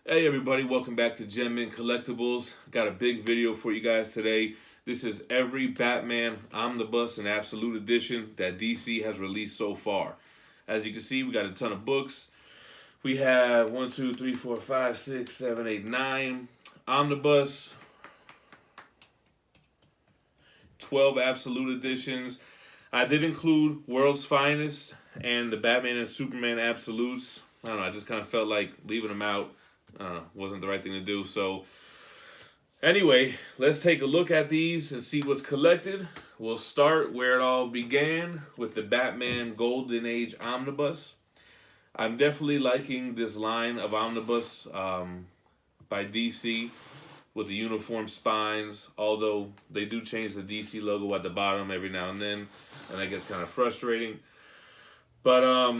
Hey everybody, welcome back to Gem Mint Collectibles. Got a big video for you guys today. This is every Batman Omnibus and Absolute Edition that DC has released so far. As you can see, we got a ton of books. We have 1, 2, 3, 4, 5, 6, 7, 8, 9 Omnibus, 12 Absolute Editions. I did include World's Finest and the Batman and Superman Absolutes. I don't know, I just kind of felt like leaving them out. I don't know, wasn't the right thing to do. So anyway, let's take a look at these and see what's collected. We'll start where it all began with the Batman Golden Age Omnibus. I'm definitely liking this line of Omnibus by DC with the uniform spines, although they do change the DC logo at the bottom every now and then, and that gets kind of frustrating. But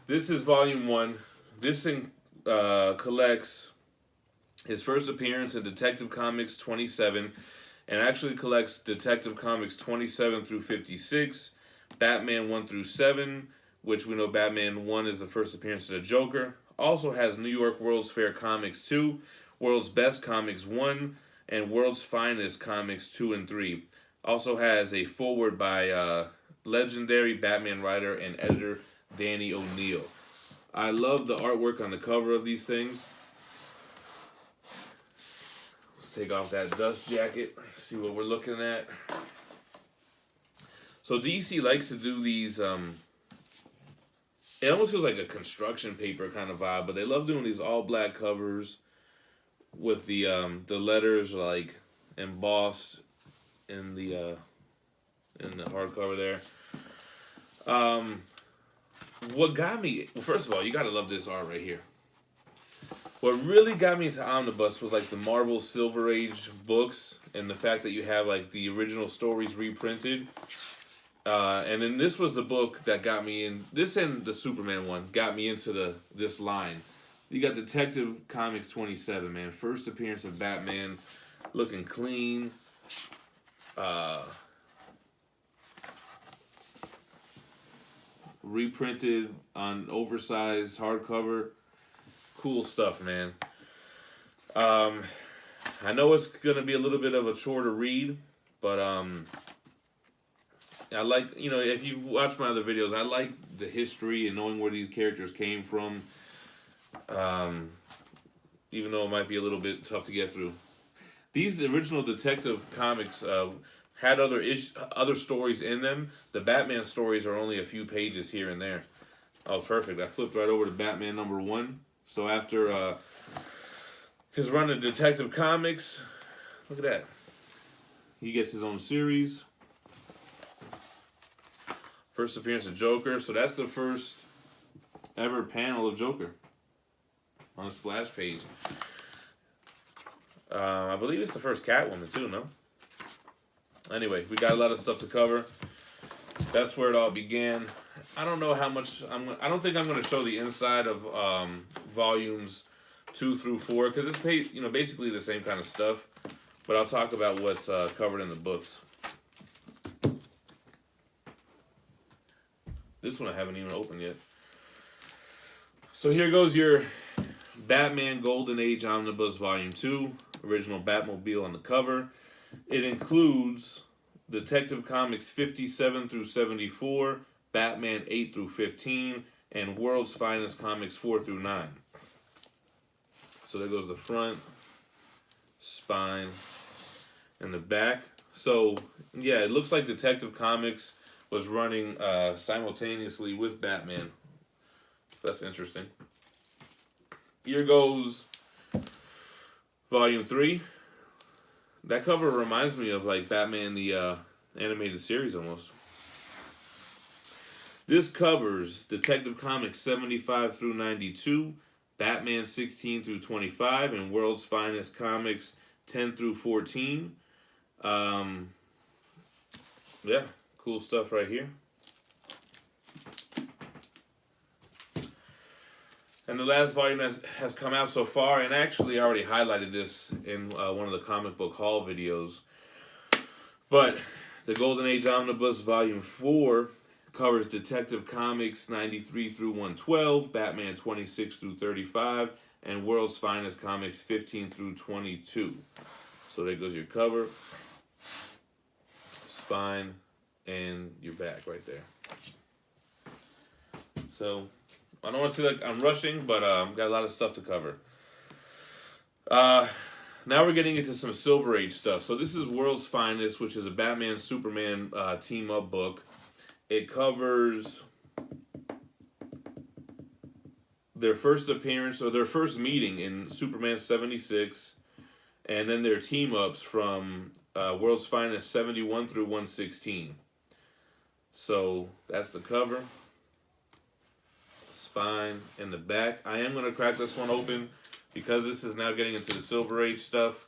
this is volume 1. This collects his first appearance in Detective Comics 27, and actually collects Detective Comics 27 through 56, Batman 1 through 7, which we know Batman 1 is the first appearance of the Joker. Also has New York World's Fair Comics 2, World's Best Comics 1, and World's Finest Comics 2 and 3. Also has a foreword by legendary Batman writer and editor Danny O'Neil. I love the artwork on the cover of these things. Let's take off that dust jacket, see what we're looking at. So DC likes to do these, it almost feels like a construction paper kind of vibe, but they love doing these all black covers with the letters like embossed in the hardcover there. What got me, well, first of all, you gotta love this art right here. What really got me into Omnibus was like the Marvel Silver Age books and the fact that you have like the original stories reprinted. And then this was the book that got me in, this and the Superman one got me into this line. You got Detective Comics 27, man. First appearance of Batman, looking clean. Reprinted on oversized hardcover. Cool stuff, man. I know it's going to be a little bit of a chore to read, but I like, if you've watched my other videos, I like the history and knowing where these characters came from, even though it might be a little bit tough to get through. These original Detective Comics had other stories in them. The Batman stories are only a few pages here and there. Oh, perfect. I flipped right over to Batman number 1. So after his run in Detective Comics, look at that. He gets his own series. First appearance of Joker. So that's the first ever panel of Joker on the splash page. I believe it's the first Catwoman too, no? Anyway, we got a lot of stuff to cover. That's where it all began. I don't know how much I don't think I'm going to show the inside of volumes 2 through 4 because it's basically the same kind of stuff. But I'll talk about what's covered in the books. This one I haven't even opened yet. So here goes your Batman Golden Age Omnibus Volume 2. Original Batmobile on the cover. It includes Detective Comics 57 through 74, Batman 8 through 15, and World's Finest Comics 4 through 9. So there goes the front, spine, and the back. So, yeah, it looks like Detective Comics was running simultaneously with Batman. That's interesting. Here goes Volume 3. That cover reminds me of like Batman the animated series almost. This covers Detective Comics 75 through 92, Batman 16 through 25, and World's Finest Comics 10 through 14. Yeah, cool stuff right here. And the last volume has come out so far, and actually I already highlighted this in one of the comic book haul videos. But the Golden Age Omnibus Volume 4 covers Detective Comics 93 through 112, Batman 26 through 35, and World's Finest Comics 15 through 22. So there goes your cover, spine, and your back right there. So I don't want to say like I'm rushing, but got a lot of stuff to cover. Now we're getting into some Silver Age stuff. So this is World's Finest, which is a Batman Superman team up book. It covers their first appearance or their first meeting in Superman 76, and then their team ups from World's Finest 71 through 116. So that's the cover, spine, and the back. I am going to crack this one open because this is now getting into the Silver Age stuff.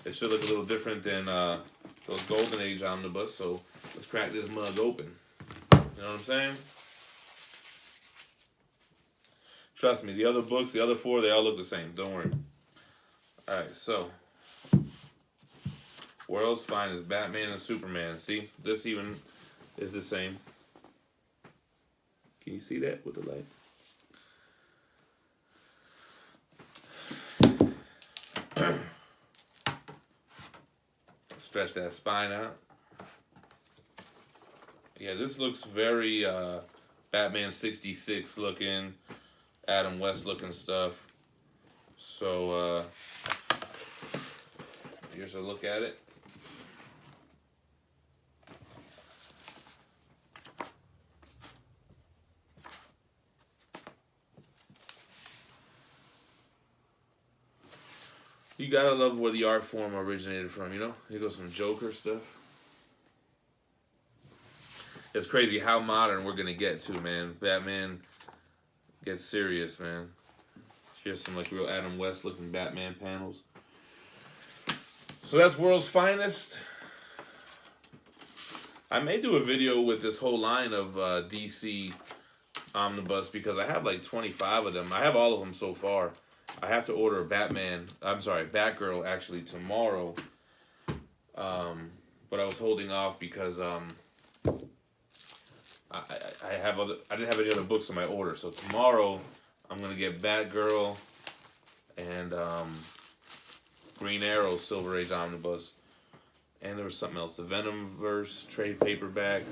It should look a little different than those Golden Age omnibus. So let's crack this mug open. You know what I'm saying? Trust me, the other books, the other four, they all look the same. Don't worry. Alright, so World's Finest, Batman and Superman. See, this even is the same. Can you see that with the light? Stretch that spine out. Yeah, this looks very Batman 66 looking, Adam West looking stuff. So here's a look at it. You gotta love where the art form originated from, you know? Here goes some Joker stuff. It's crazy how modern we're gonna get to, man. Batman gets serious, man. Here's some like real Adam West looking Batman panels. So that's World's Finest. I may do a video with this whole line of DC Omnibus because I have like 25 of them. I have all of them so far. I have to order Batgirl actually tomorrow. But I was holding off because I didn't have any other books in my order. So tomorrow I'm gonna get Batgirl and Green Arrow Silver Age Omnibus. And there was something else, the Venomverse trade paperback.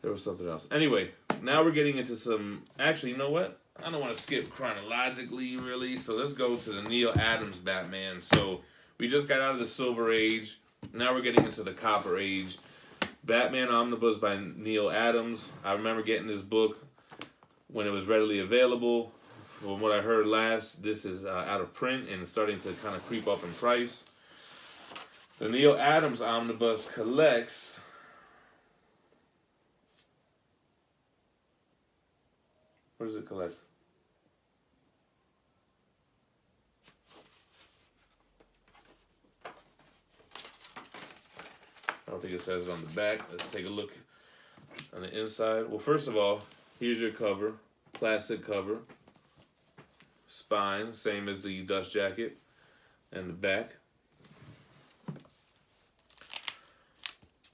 There was something else. Anyway, now we're getting into some. Actually, you know what? I don't want to skip chronologically, really. So let's go to the Neil Adams Batman. So we just got out of the Silver Age. Now we're getting into the Copper Age. Batman Omnibus by Neil Adams. I remember getting this book when it was readily available. From what I heard last, this is out of print and it's starting to kind of creep up in price. The Neil Adams Omnibus collects what does it collect? I don't think it says it on the back. Let's take a look on the inside. Well, first of all, here's your cover. Classic cover. Spine, same as the dust jacket. And the back.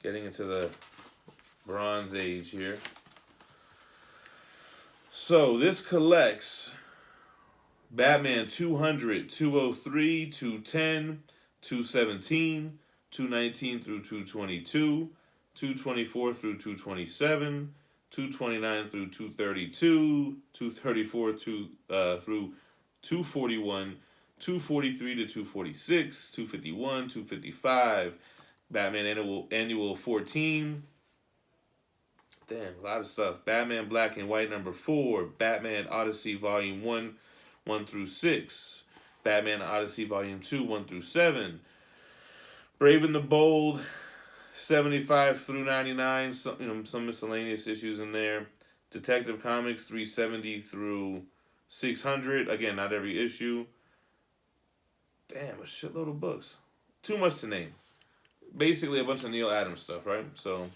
Getting into the Bronze Age here. So this collects Batman 200, 203, 210, 217, 219 through 222, 224 through 227, 229 through 232, 234 through 241, 243 to 246, 251, 255, Batman Annual 14. Damn, a lot of stuff. Batman Black and White number 4, Batman Odyssey Volume 1, 1 through 6, Batman Odyssey Volume 2, 1 through 7, Brave and the Bold, 75 through 99, some miscellaneous issues in there. Detective Comics 370 through 600. Again, not every issue. Damn, a shitload of books. Too much to name. Basically a bunch of Neil Adams stuff, right? So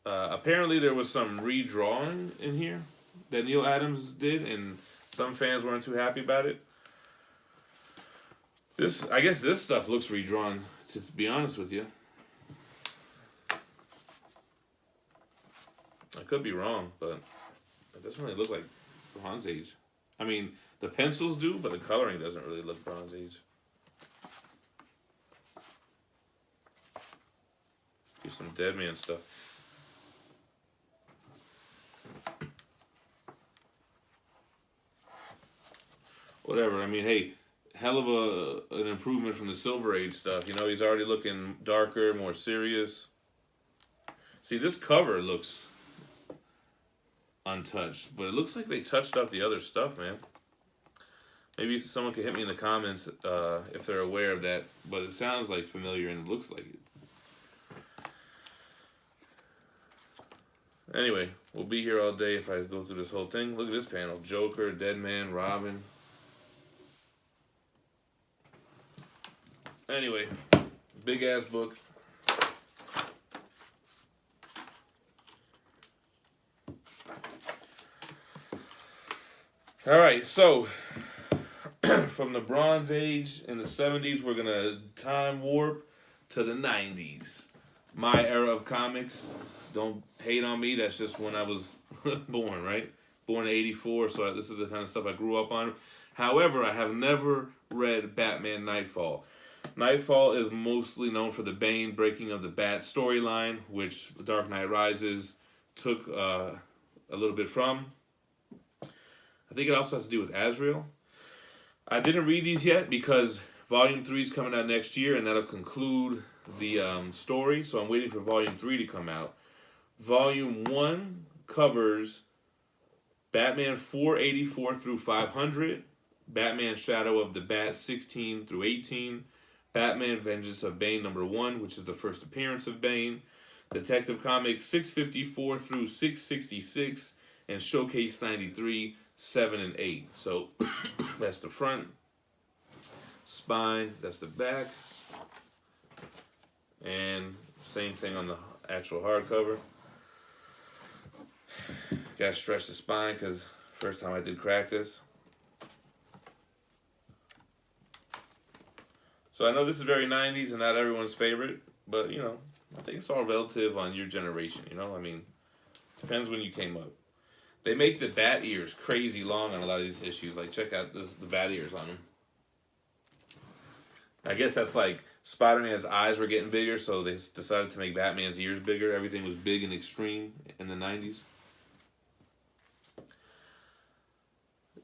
apparently there was some redrawing in here that Neil Adams did, and some fans weren't too happy about it. I guess this stuff looks redrawn, to be honest with you. I could be wrong, but doesn't really look like Bronze Age. I mean, the pencils do, but the coloring doesn't really look Bronze Age. Here's some Dead Man stuff. Whatever. I mean, hey, hell of an improvement from the Silver Age stuff. You know, he's already looking darker, more serious. See, this cover looks untouched, but it looks like they touched up the other stuff, man. Maybe someone can hit me in the comments if they're aware of that, but it sounds like familiar and it looks like it. Anyway, we'll be here all day if I go through this whole thing. Look at this panel. Joker, Deadman, Robin. Anyway, big ass book. All right, so from the Bronze Age in the 70s, we're going to time warp to the 90s. My era of comics. Don't hate on me. That's just when I was born, right? Born in 84, so this is the kind of stuff I grew up on. However, I have never read Batman Nightfall. Nightfall is mostly known for the Bane breaking of the Bat storyline, which Dark Knight Rises took a little bit from. I think it also has to do with Azrael. I didn't read these yet because Volume 3 is coming out next year, and that'll conclude the story, so I'm waiting for Volume 3 to come out. Volume 1 covers Batman 484 through 500, Batman Shadow of the Bat 16 through 18, Batman Vengeance of Bane #1, which is the first appearance of Bane, Detective Comics 654 through 666, and Showcase 93, 7, and 8. So that's the front, spine, that's the back, and same thing on the actual hardcover. Gotta stretch the spine because first time I did crack this. So I know this is very 90s and not everyone's favorite, but you know, I think it's all relative on your generation, you know? I mean, depends when you came up. They make the bat ears crazy long on a lot of these issues. Like, check out the bat ears on them. I guess that's like Spider-Man's eyes were getting bigger, so they decided to make Batman's ears bigger. Everything was big and extreme in the 90s.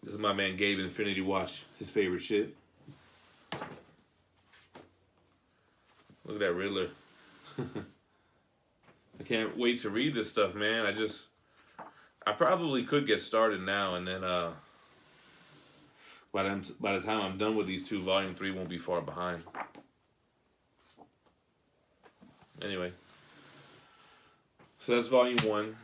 This is my man Gabe Infinity Watch, his favorite shit. Look at that Riddler. I can't wait to read this stuff, man. I probably could get started now, and then by the time I'm done with these two, Volume 3 won't be far behind. Anyway, so that's Volume 1.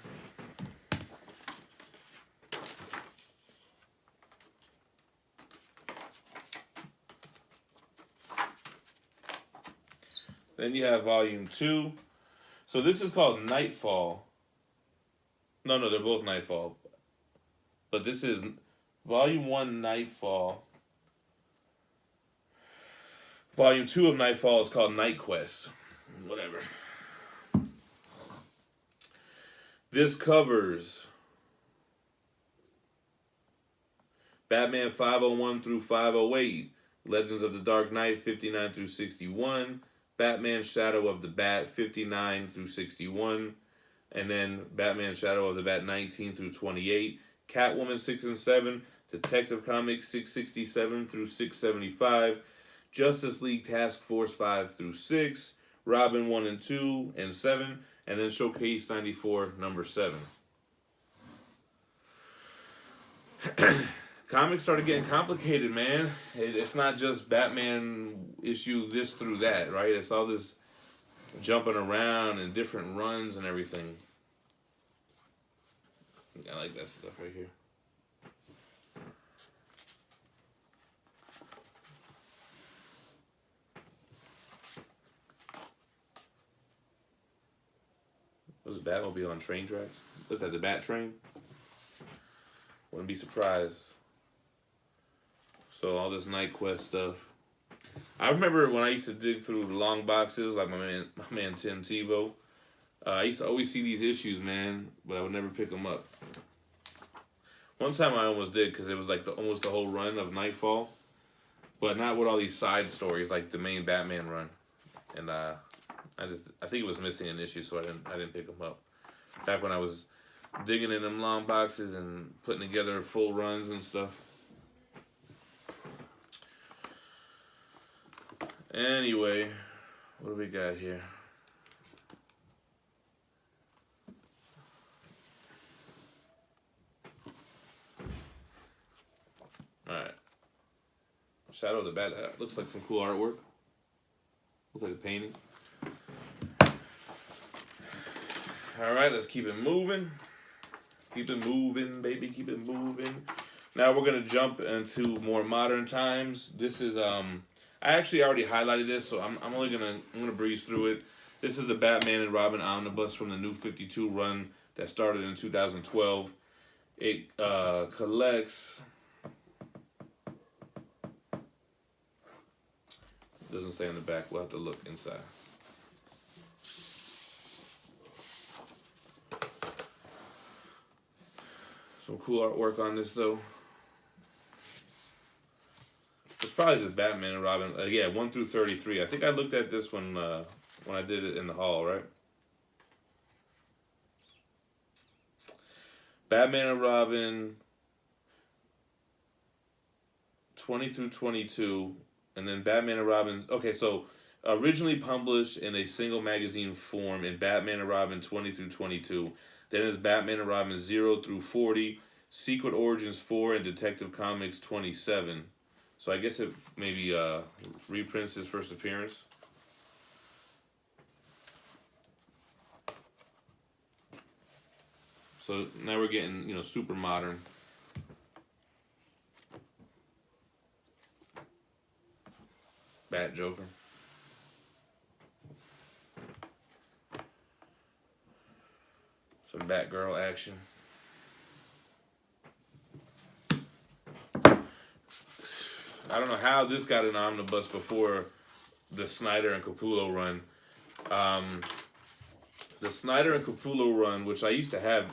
Then you have Volume 2. So this is called Nightfall. No, they're both Nightfall. But this is Volume 1 Nightfall. Volume 2 of Nightfall is called Night Quest. Whatever. This covers Batman 501 through 508, Legends of the Dark Knight 59 through 61, Batman Shadow of the Bat 59 through 61, and then Batman Shadow of the Bat 19 through 28, Catwoman 6 and 7, Detective Comics 667 through 675, Justice League Task Force 5 through 6, Robin 1 and 2 and 7, and then Showcase 94 #7. Comics started getting complicated, man. It's not just Batman issue this through that, right? It's all this jumping around and different runs and everything. I like that stuff right here. Was the Batmobile on train tracks? Was that the Bat train? Wouldn't be surprised. So all this Night Quest stuff. I remember when I used to dig through the long boxes, like my man Tim Tebow. I used to always see these issues, man, but I would never pick them up. One time I almost did because it was like almost the whole run of Nightfall, but not with all these side stories like the main Batman run. And I think it was missing an issue, so I didn't pick them up. Back when I was digging in them long boxes and putting together full runs and stuff. Anyway, what do we got here? Alright. Shadow of the Bat. That looks like some cool artwork. Looks like a painting. Alright, let's keep it moving. Keep it moving, baby. Keep it moving. Now we're going to jump into more modern times. This is, I actually already highlighted this, so I'm going to breeze through it. This is the Batman and Robin Omnibus from the New 52 run that started in 2012. It collects... Doesn't say on the back. We'll have to look inside. Some cool artwork on this, though. It's probably just Batman and Robin. Yeah, 1 through 33. I think I looked at this one when I did it in the hall, right? Batman and Robin 20 through 22. And then Batman and Robin... Okay, so originally published in a single magazine form in Batman and Robin 20 through 22. Then is Batman and Robin 0 through 40, Secret Origins 4, and Detective Comics 27. So I guess it maybe reprints his first appearance. So now we're getting, super modern. Bat Joker. Some Batgirl action. I don't know how this got an omnibus before the Snyder and Capullo run. The Snyder and Capullo run, which I used to have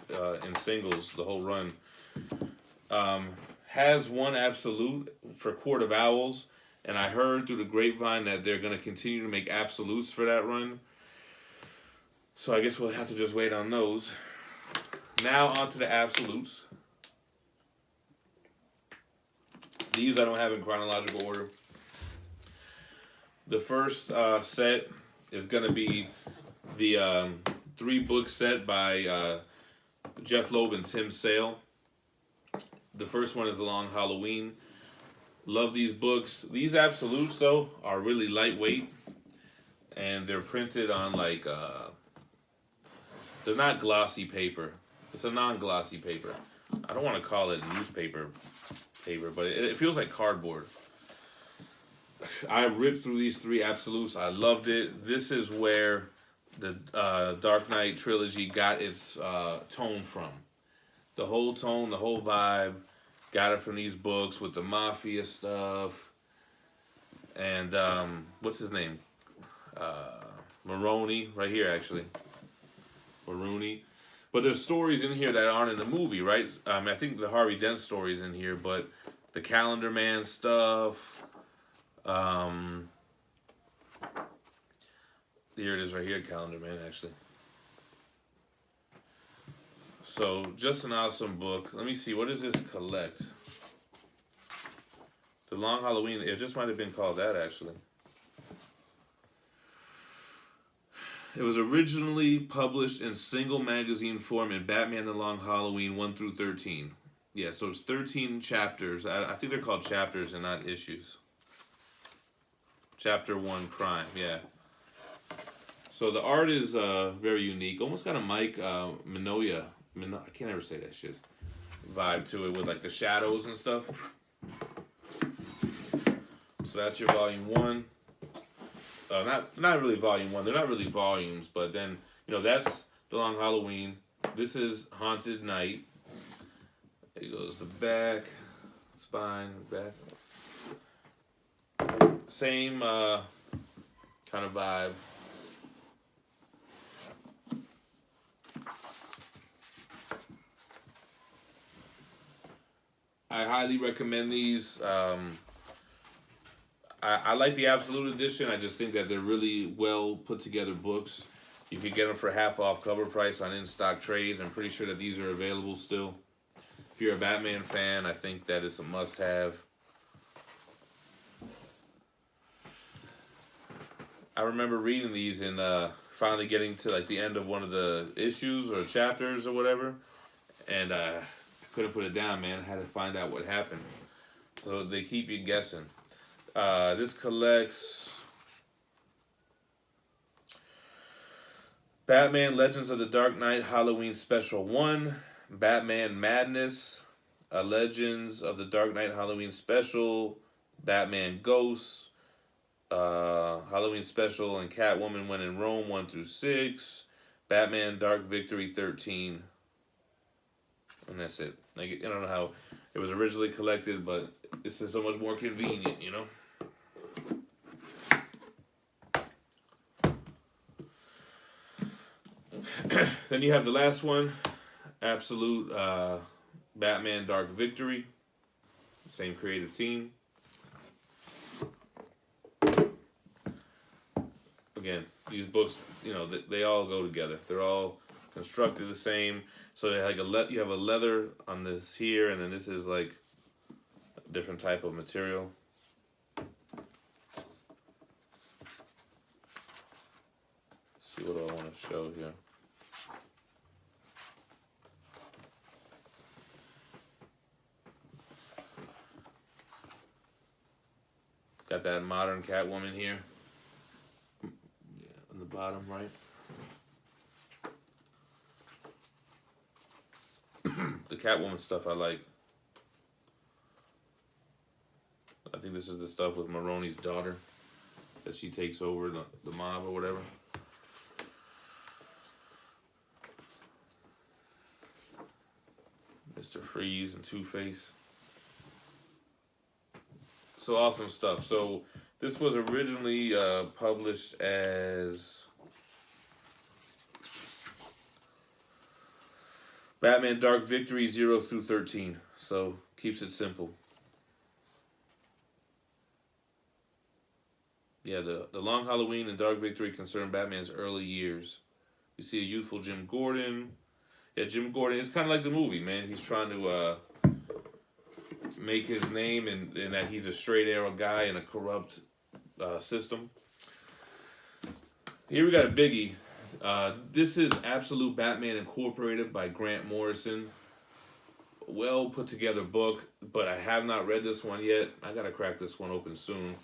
in singles, the whole run, has one absolute for Court of Owls. And I heard through the grapevine that they're going to continue to make absolutes for that run. So I guess we'll have to just wait on those. Now on to the absolutes. These I don't have in chronological order. The first set is going to be the 3-book set by Jeff Loeb and Tim Sale. The first one is The Long Halloween. Love these books. These absolutes, though, are really lightweight. And they're printed on, like, they're not glossy paper. It's a non-glossy paper. I don't want to call it newspaper paper, but it feels like cardboard. I ripped through these 3 absolutes. I loved it. This is where the Dark Knight trilogy got its tone from. The whole tone, the whole vibe. Got it from these books with the mafia stuff. And, what's his name? Maroney, right here, actually. Maroney. But there's stories in here that aren't in the movie, right? I think the Harvey Dent story's in here, but the Calendar Man stuff. Here it is right here, Calendar Man, actually. So, just an awesome book. Let me see, what does this collect? The Long Halloween, it just might have been called that, actually. It was originally published in single magazine form in Batman The Long Halloween 1 through 13. Yeah, so it's 13 chapters. I think they're called chapters and not issues. Chapter 1, Crime, yeah. So the art is very unique. Almost got a Mike Mignola. I can't ever say that shit. Vibe to it with like the shadows and stuff. So that's your volume 1. Not really volume 1. They're not really volumes, but then that's The Long Halloween. This is Haunted Night. There goes the back, spine, back. Same kind of vibe. I highly recommend these. I like the Absolute Edition. I just think that they're really well put together books. You can get them for half off cover price on in-stock trades. I'm pretty sure that these are available still. If you're a Batman fan, I think that it's a must-have. I remember reading these and finally getting to like the end of one of the issues or chapters or whatever, and I couldn't put it down, man. I had to find out what happened. So they keep you guessing. This collects Batman Legends of the Dark Knight Halloween Special 1, Batman Madness, a Legends of the Dark Knight Halloween Special, Batman Ghosts, Halloween Special, and Catwoman When in Rome 1 through 6, Batman Dark Victory 13, and that's it. Like, I don't know how it was originally collected, but this is so much more convenient, you know? Then you have the last one, Absolute Batman Dark Victory, same creative team. Again, these books, you know, they all go together. They're all constructed the same. So like you have a leather on this here, and then this is like a different type of material. Let's see what I want to show here. Got that modern Catwoman here. On the bottom right. The Catwoman stuff I like. I think this is the stuff with Maroni's daughter that she takes over the mob or whatever. Mr. Freeze and Two-Face. So awesome stuff. So this was originally published as Batman Dark Victory 0 through 13. So keeps it simple. Yeah, the Long Halloween and Dark Victory concern Batman's early years. You see a youthful Jim Gordon. Yeah, Jim Gordon, it's kind of like the movie, man. He's trying to make his name and that he's a straight arrow guy in a corrupt system. Here we got a biggie. This is Absolute Batman Incorporated by Grant Morrison. Well put together book, but I have not read this one yet. I gotta crack this one open soon.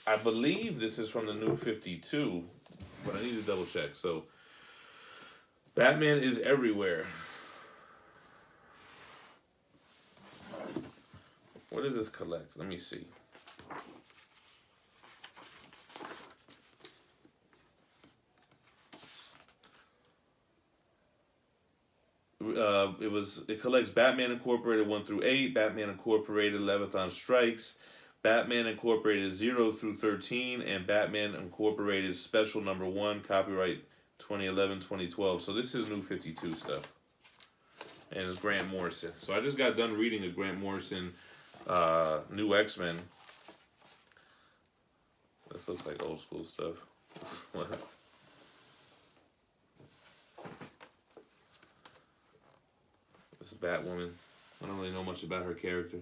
I believe this is from the New 52, but I need to double check. So, Batman is everywhere. What does this collect? Let me see. It collects Batman Incorporated 1 through 8, Batman Incorporated Leviathan Strikes, Batman Incorporated 0 through 13, and Batman Incorporated Special Number 1, copyright 2011-2012. So this is New 52 stuff. And it's Grant Morrison. So I just got done reading a Grant Morrison New X-Men. This looks like old school stuff. This is Batwoman. I don't really know much about her character.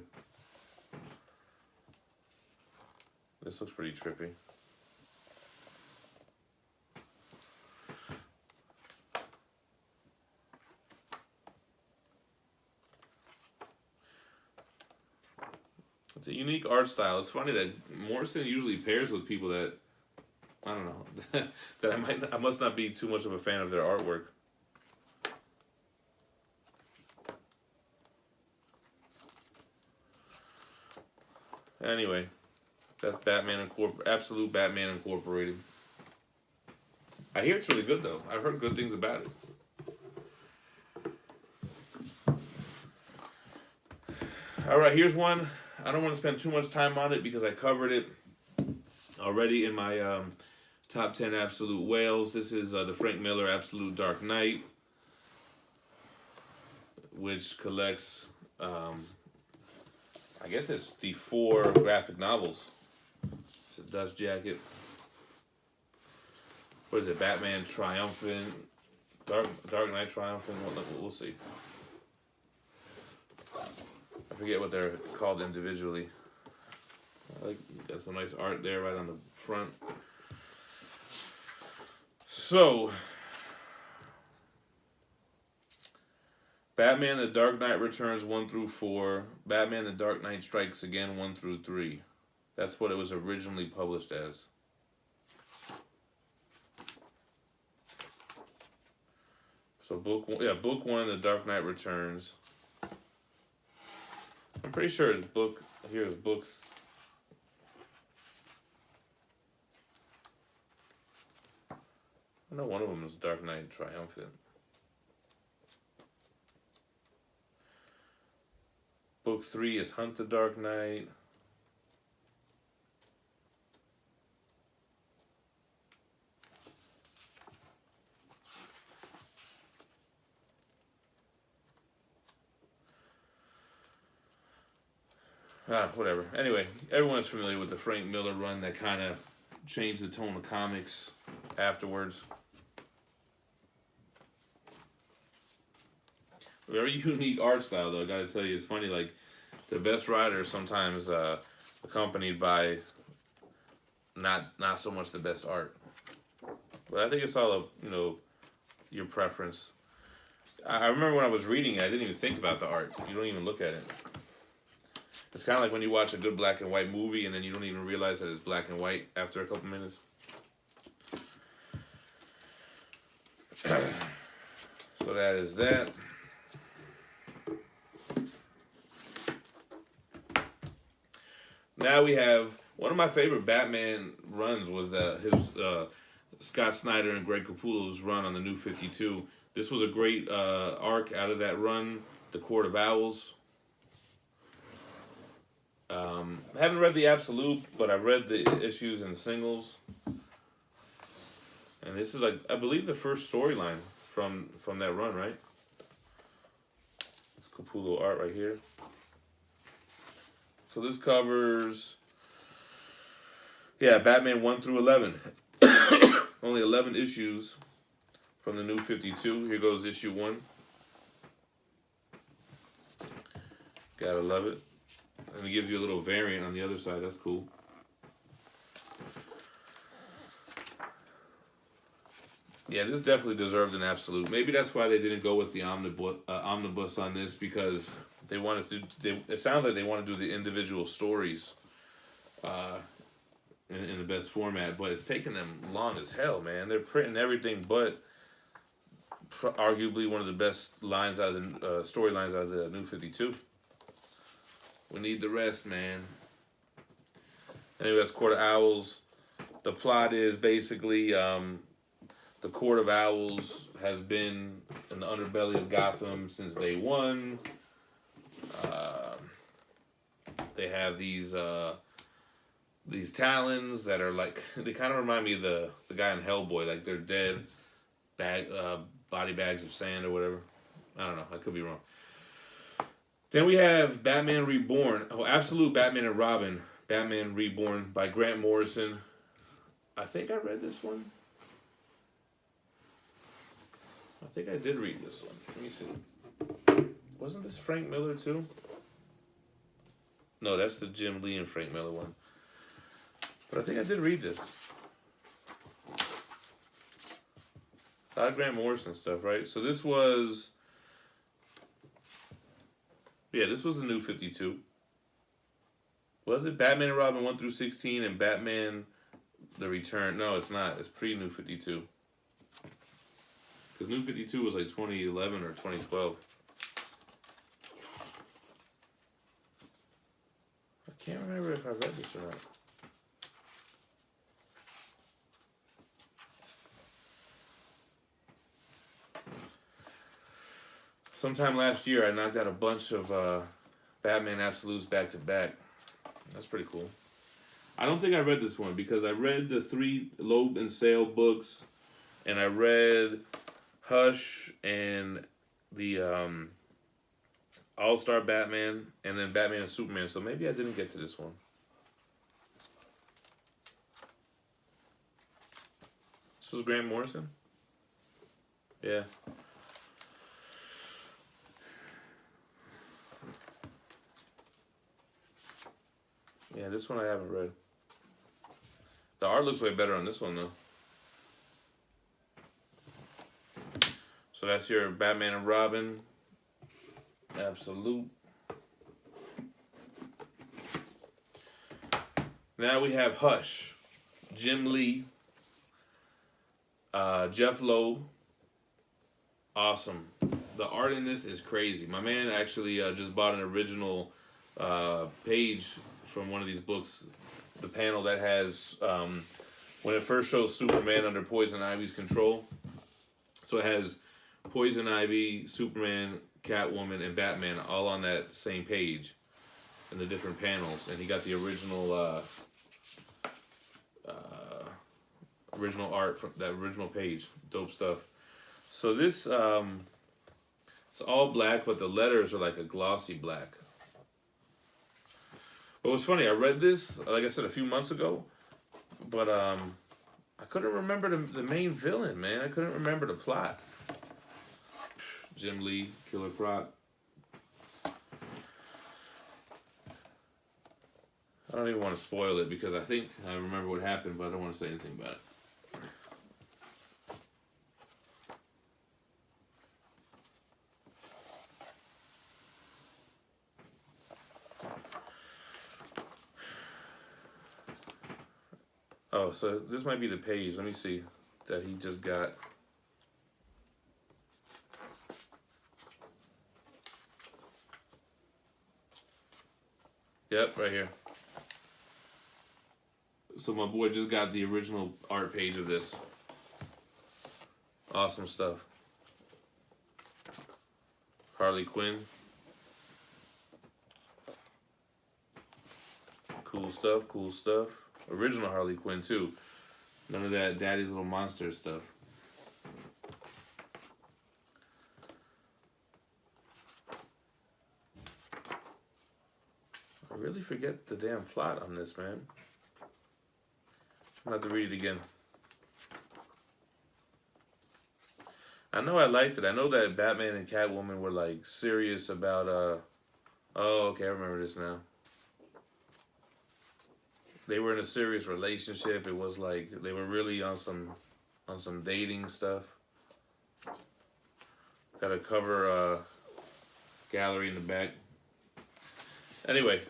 This looks pretty trippy. It's a unique art style. It's funny that Morrison usually pairs with people that, I don't know, that I must not be too much of a fan of their artwork. Anyway, that's Absolute Batman Incorporated. I hear it's really good though. I've heard good things about it. Alright, here's one. I don't want to spend too much time on it because I covered it already in my top 10 Absolute Whales. This is the Frank Miller Absolute Dark Knight, which collects I guess it's the 4 graphic novels. It's a dust jacket. What is it? Batman Triumphant, Dark Knight Triumphant. We'll see. I forget what they're called individually. Got some nice art there right on the front. So, Batman The Dark Knight Returns 1 through 4, Batman The Dark Knight Strikes Again 1 through 3. That's what it was originally published as. So book 1, The Dark Knight Returns. I'm pretty sure it's book. Here's book. I know one of them is Dark Knight Triumphant. Book 3 is Hunt the Dark Knight. Whatever. Anyway, everyone's familiar with the Frank Miller run that kind of changed the tone of comics afterwards. Very unique art style, though. I gotta tell you, it's funny. Like, the best writer is sometimes accompanied by not so much the best art. But I think it's all your preference. I remember when I was reading it, I didn't even think about the art. You don't even look at it. It's kind of like when you watch a good black and white movie and then you don't even realize that it's black and white after a couple minutes. So that is that. Now we have one of my favorite Batman runs was his Scott Snyder and Greg Capullo's run on the New 52. This was a great arc out of that run, The Court of Owls. I haven't read the Absolute, but I've read the issues and singles. And this is, I believe, the first storyline from that run, right? It's Capullo art right here. So this covers, Batman 1 through 11. Only 11 issues from the New 52. Here goes issue 1. Gotta love it. And it gives you a little variant on the other side. That's cool. Yeah, this definitely deserved an Absolute. Maybe that's why they didn't go with the omnibus on this, because they wanted to. It sounds like they want to do the individual stories in the best format, but it's taking them long as hell, man. They're printing everything but arguably one of the best lines out of the storylines out of the New 52. We need the rest, man. Anyway, that's Court of Owls. The plot is basically the Court of Owls has been in the underbelly of Gotham since day one. They have these talons that are like, they kind of remind me of the guy in Hellboy, like they're dead body bags of sand or whatever. I don't know. I could be wrong. Then we have Batman Reborn. Oh, Absolute Batman and Robin. Batman Reborn by Grant Morrison. I think I read this one. I think I did read this one. Let me see. Wasn't this Frank Miller too? No, that's the Jim Lee and Frank Miller one. But I think I did read this. A lot of Grant Morrison stuff, right? So this was... Yeah, this was the New 52. Was it Batman and Robin 1 through 16 and Batman The Return? No, it's not. It's pre-New 52. Because New 52 was like 2011 or 2012. I can't remember if I read this or not. Sometime last year, I knocked out a bunch of Batman Absolutes back to back. That's pretty cool. I don't think I read this one because I read the 3 Loeb and Sale books, and I read Hush and the All-Star Batman, and then Batman and Superman. So maybe I didn't get to this one. This was Grant Morrison? Yeah. Yeah, this one I haven't read. The art looks way better on this one, though. So that's your Batman and Robin. Absolute. Now we have Hush. Jim Lee. Jeff Loeb. Awesome. The art in this is crazy. My man actually just bought an original page from one of these books. The panel that has, when it first shows Superman under Poison Ivy's control. So it has Poison Ivy, Superman, Catwoman, and Batman all on that same page in the different panels. And he got the original original art from that original page. Dope stuff. So this, it's all black, but the letters are like a glossy black. But what's funny, I read this, like I said, a few months ago, but I couldn't remember the main villain, man. I couldn't remember the plot. Jim Lee, Killer Croc. I don't even want to spoil it because I think I remember what happened, but I don't want to say anything about it. Oh, so this might be the page. Let me see that he just got. Yep, right here. So my boy just got the original art page of this. Awesome stuff. Harley Quinn. Cool stuff, cool stuff. Original Harley Quinn too. None of that Daddy's Little Monster stuff. I really forget the damn plot on this, man. I'm gonna have to read it again. I know I liked it. I know that Batman and Catwoman were like serious about oh, okay, I remember this now. They were in a serious relationship. It was like they were really on some dating stuff. Got a cover gallery in the back. Anyway,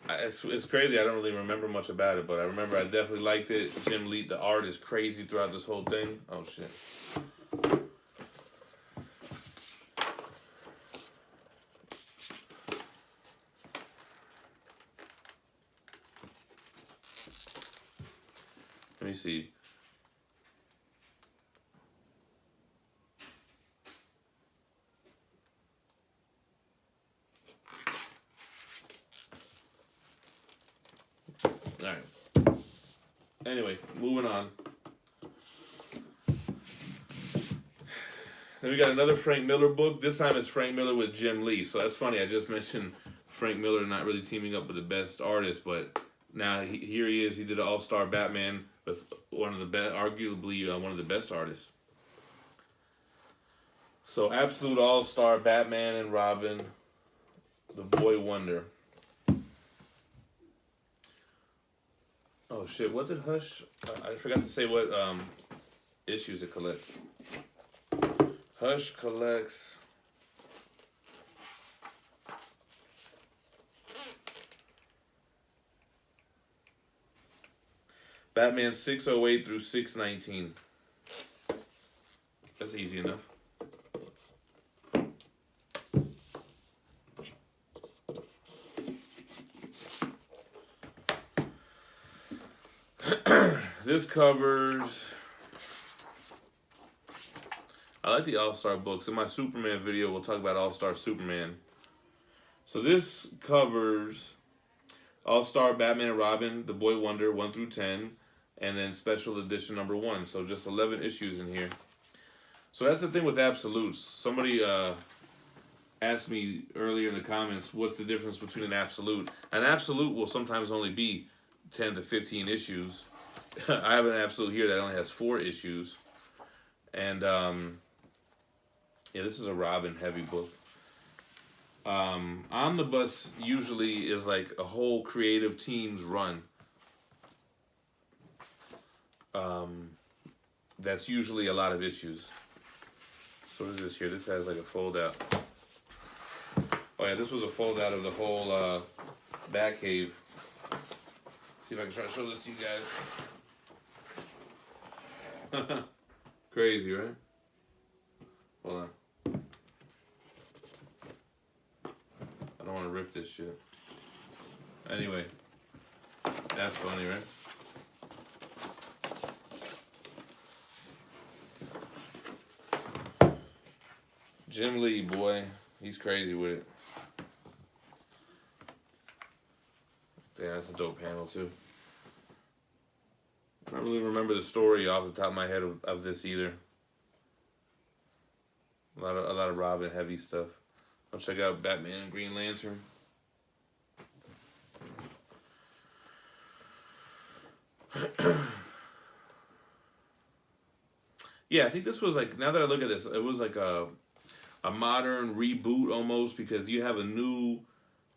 it's crazy. I don't really remember much about it, but I remember I definitely liked it. Jim Lee, the art is crazy throughout this whole thing. Oh shit. Let me see. All right. Anyway, moving on. Then we got another Frank Miller book. This time it's Frank Miller with Jim Lee. So that's funny. I just mentioned Frank Miller not really teaming up with the best artist, but now here he is. He did an All-Star Batman with one of the best, arguably one of the best artists. So Absolute All-Star Batman and Robin, the Boy Wonder. Oh shit! What did Hush? I forgot to say what issues it collects. Hush collects. Batman 608 through 619. That's easy enough. This covers... I like the All-Star books. In my Superman video, we'll talk about All-Star Superman. So this covers All-Star Batman and Robin, The Boy Wonder, 1 through 10, and then Special Edition number 1. So just 11 issues in here. So that's the thing with Absolutes. Somebody asked me earlier in the comments, what's the difference between an absolute? An absolute will sometimes only be 10 to 15 issues. I have an absolute here that only has 4 issues. And, yeah, this is a Robin heavy book. Omnibus usually is like a whole creative team's run. That's usually a lot of issues. So what is this here? This has like a fold out. Oh yeah, this was a fold out of the whole Batcave. See if I can try to show this to you guys. Crazy, right? Hold on. I don't want to rip this shit. Anyway, that's funny, right? Jim Lee, boy, he's crazy with it. Yeah, that's a dope panel too. I don't really remember the story off the top of my head of this either. A lot of Robin heavy stuff. I'll check out Batman and Green Lantern. Yeah, I think this was like, now that I look at this, it was like a modern reboot almost, because you have a new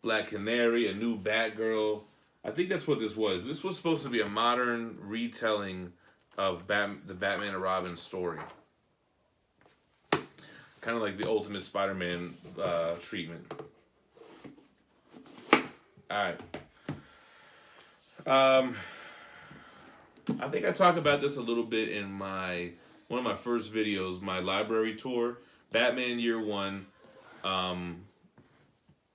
Black Canary, a new Batgirl. I think that's what this was. This was supposed to be a modern retelling of the Batman and Robin story. Kind of like the Ultimate Spider-Man treatment. Alright. I think I talked about this a little bit in one of my first videos, my library tour. Batman Year One,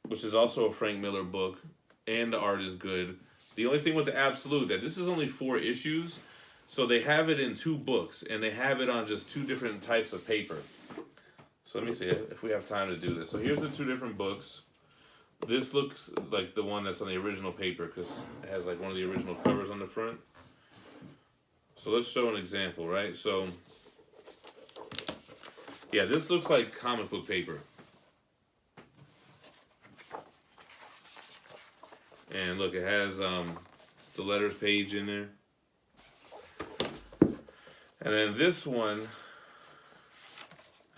which is also a Frank Miller book, and the art is good. The only thing with the absolute, that this is only 4 issues, so they have it in 2 books, and they have it on just 2 different types of paper. So let me see if we have time to do this. So here's the 2 different books. This looks like the one that's on the original paper, because it has like one of the original covers on the front. So let's show an example, right? So yeah, this looks like comic book paper. And look, it has the letters page in there. And then this one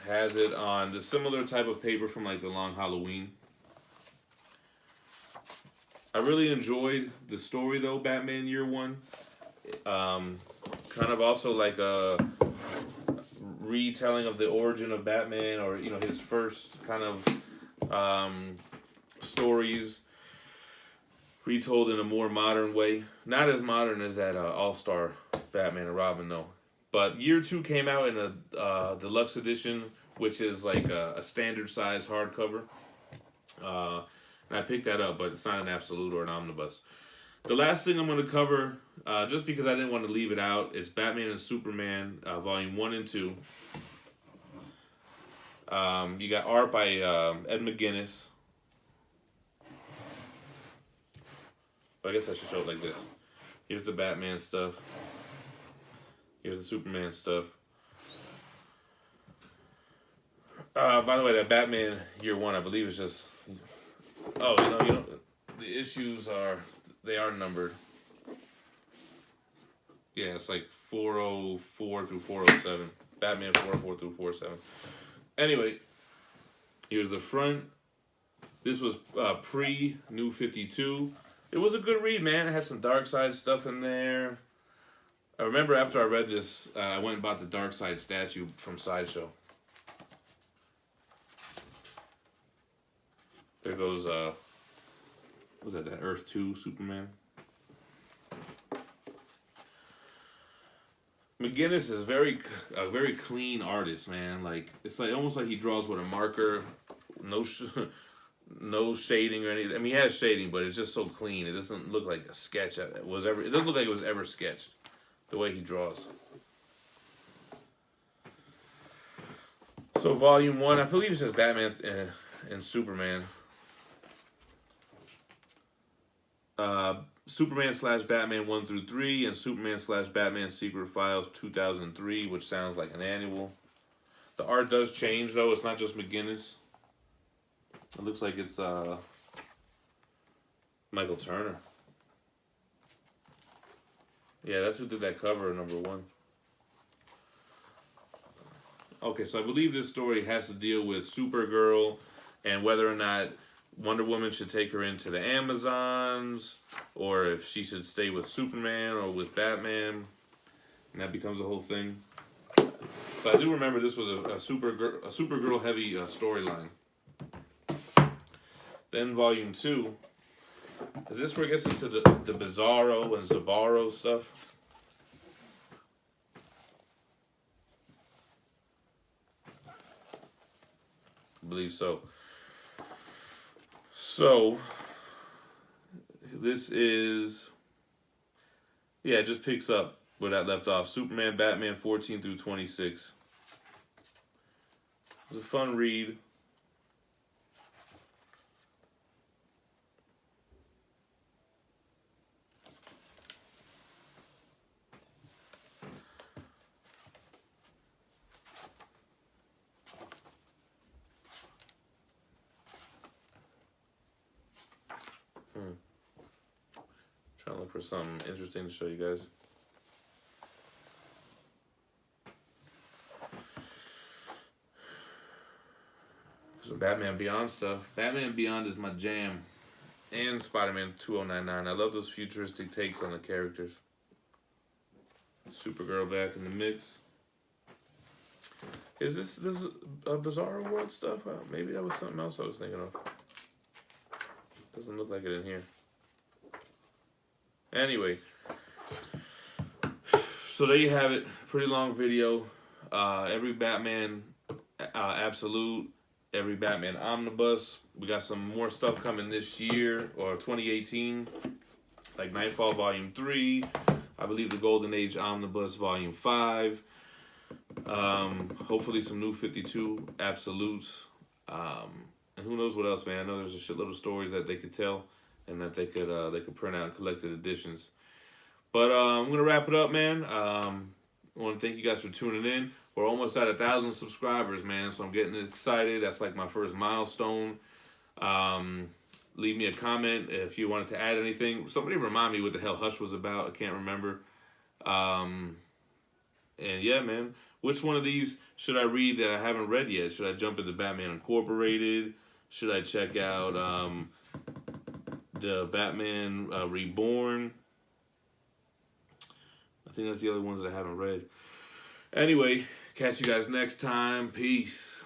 has it on the similar type of paper from like the Long Halloween. I really enjoyed the story though, Batman Year One. Kind of also like a retelling of the origin of Batman, or you know, his first kind of stories retold in a more modern way. Not as modern as that All-Star Batman and Robin though. But Year 2 came out in a deluxe edition, which is like a standard size hardcover. And I picked that up, but it's not an absolute or an omnibus. The last thing I'm going to cover, just because I didn't want to leave it out, is Batman and Superman, Volume 1 and 2. You got art by Ed McGuinness. I guess I should show it like this. Here's the Batman stuff. Here's the Superman stuff. By the way, that Batman Year One, I believe, is just... Oh, you know, the issues are numbered. Yeah, it's like 404 through 407. Batman 404 through 407. Anyway, here's the front. This was pre-New 52. It was a good read, man. It had some Darkseid stuff in there. I remember after I read this, I went and bought the Darkseid statue from Sideshow. There goes, what was that Earth 2 Superman? McGuinness is a very clean artist, man. Like, it's like almost like he draws with a marker, no shading or anything. I mean, he has shading, but it's just so clean. It doesn't look like a sketch. It doesn't look like it was ever sketched. The way he draws. So Volume 1, I believe it's just Batman and Superman. Superman/Batman 1 through 3, and Superman/Batman Secret Files 2003, which sounds like an annual. The art does change though. It's not just McGuinness. It looks like it's Michael Turner. Yeah, that's who did that cover, #1. Okay, so I believe this story has to deal with Supergirl and whether or not Wonder Woman should take her into the Amazons, or if she should stay with Superman or with Batman, and that becomes a whole thing. So I do remember this was a Supergirl heavy storyline. Then Volume 2. Is this where it gets into the Bizarro and Zabaro stuff? I believe so. So, this is... Yeah, it just picks up where that left off. Superman, Batman 14 through 26. It was a fun read. Trying to look for something interesting to show you guys. Some Batman Beyond stuff. Batman Beyond is my jam. And Spider-Man 2099. I love those futuristic takes on the characters. Supergirl back in the mix. Is this Bizarro World stuff? Maybe that was something else I was thinking of. Doesn't look like it in here. Anyway. So there you have it. Pretty long video. Every Batman Absolute. Every Batman Omnibus. We got some more stuff coming this year, or 2018, like Nightfall Volume 3. I believe the Golden Age Omnibus Volume 5. Hopefully some new 52 Absolutes. And who knows what else, man. I know there's a shitload of stories that they could tell and that they could print out in collected editions. But I'm going to wrap it up, man. I want to thank you guys for tuning in. We're almost at 1,000 subscribers, man, so I'm getting excited. That's like my first milestone. Leave me a comment if you wanted to add anything. Somebody remind me what the hell Hush was about. I can't remember. And yeah, man. Which one of these should I read that I haven't read yet? Should I jump into Batman Incorporated? Should I check out the Batman Reborn? I think that's the other ones that I haven't read. Anyway, catch you guys next time. Peace.